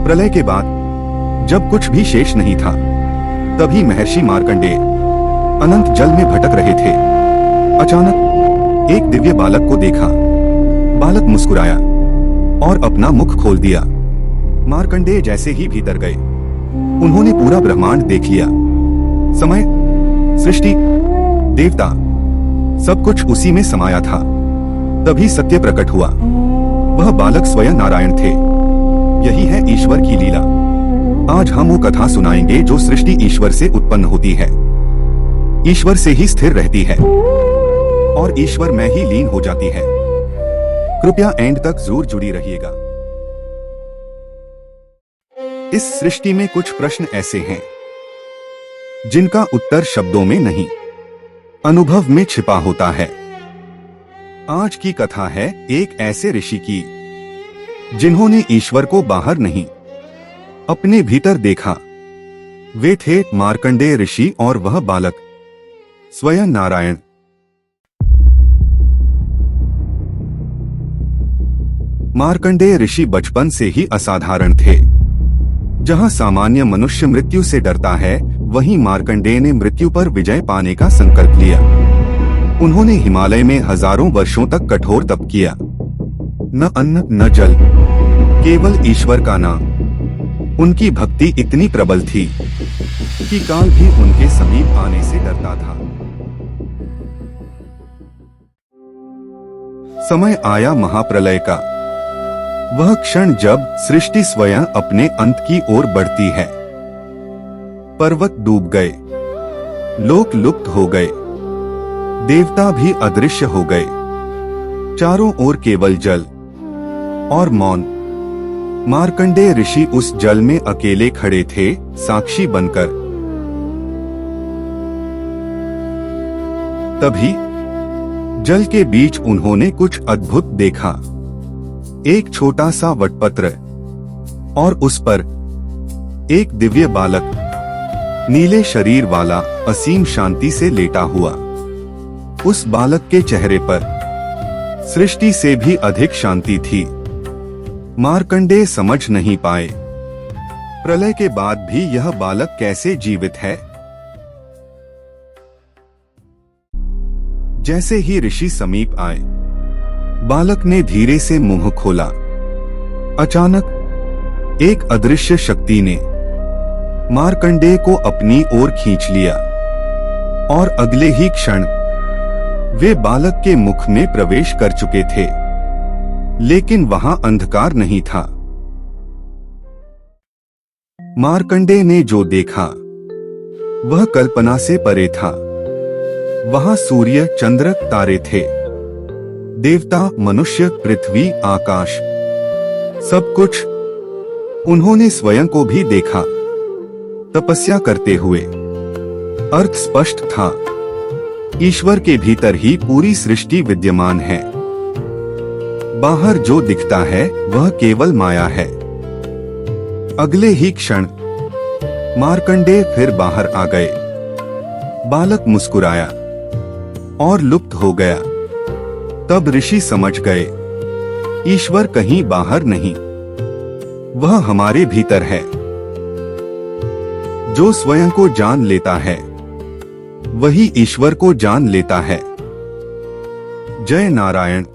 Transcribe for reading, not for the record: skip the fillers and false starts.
प्रलय के बाद जब कुछ भी शेष नहीं था, तभी महर्षि मार्कंडेय अनंत जल में भटक रहे थे। अचानक एक दिव्य बालक को देखा। बालक मुस्कुराया और अपना मुख खोल दिया। मार्कंडेय जैसे ही भीतर गए, उन्होंने पूरा ब्रह्मांड देख लिया। समय, सृष्टि, देवता, सब कुछ उसी में समाया था। तभी सत्य प्रकट हुआ। वह बालक स्वयं नारायण थे। यही है ईश्वर की लीला। आज हम वो कथा सुनाएंगे जो सृष्टि ईश्वर से उत्पन्न होती है, ईश्वर से ही स्थिर रहती है और ईश्वर में ही लीन हो जाती है। कृपया एंड तक जरूर जुड़ी रहिएगा। इस सृष्टि में कुछ प्रश्न ऐसे हैं जिनका उत्तर शब्दों में नहीं, अनुभव में छिपा होता है। आज की कथा है एक ऐसे ऋषि की जिन्होंने ईश्वर को बाहर नहीं, अपने भीतर देखा। वे थे मार्कंडेय ऋषि और वह बालक स्वयं नारायण। मार्कंडेय ऋषि बचपन से ही असाधारण थे। जहां सामान्य मनुष्य मृत्यु से डरता है, वहीं मार्कंडेय ने मृत्यु पर विजय पाने का संकल्प लिया। उन्होंने हिमालय में हजारों वर्षों तक कठोर तप किया। न अन्न न जल, केवल ईश्वर का नाम। उनकी भक्ति इतनी प्रबल थी कि काल भी उनके समीप आने से डरता था। समय आया महाप्रलय का, वह क्षण जब सृष्टि स्वयं अपने अंत की ओर बढ़ती है। पर्वत डूब गए, लोक लुप्त हो गए, देवता भी अदृश्य हो गए। चारों ओर केवल जल और मौन। मार्कंडेय ऋषि उस जल में अकेले खड़े थे, साक्षी बनकर। तभी जल के बीच उन्होंने कुछ अद्भुत देखा। एक छोटा सा वटपत्र और उस पर एक दिव्य बालक, नीले शरीर वाला, असीम शांति से लेटा हुआ। उस बालक के चेहरे पर सृष्टि से भी अधिक शांति थी। मार्कंडेय समझ नहीं पाए, प्रलय के बाद भी यह बालक कैसे जीवित है। जैसे ही ऋषि समीप आए, बालक ने धीरे से मुंह खोला। अचानक एक अदृश्य शक्ति ने मार्कंडेय को अपनी ओर खींच लिया और अगले ही क्षण वे बालक के मुख में प्रवेश कर चुके थे। लेकिन वहां अंधकार नहीं था। मार्कंडेय ने जो देखा वह कल्पना से परे था। वहां सूर्य, चंद्र, तारे थे, देवता, मनुष्य, पृथ्वी, आकाश, सब कुछ। उन्होंने स्वयं को भी देखा, तपस्या करते हुए। अर्थ स्पष्ट था, ईश्वर के भीतर ही पूरी सृष्टि विद्यमान है। बाहर जो दिखता है वह केवल माया है। अगले ही क्षण मार्कंडेय फिर बाहर आ गए। बालक मुस्कुराया और लुप्त हो गया। तब ऋषि समझ गए, ईश्वर कहीं बाहर नहीं, वह हमारे भीतर है। जो स्वयं को जान लेता है वही ईश्वर को जान लेता है। जय नारायण।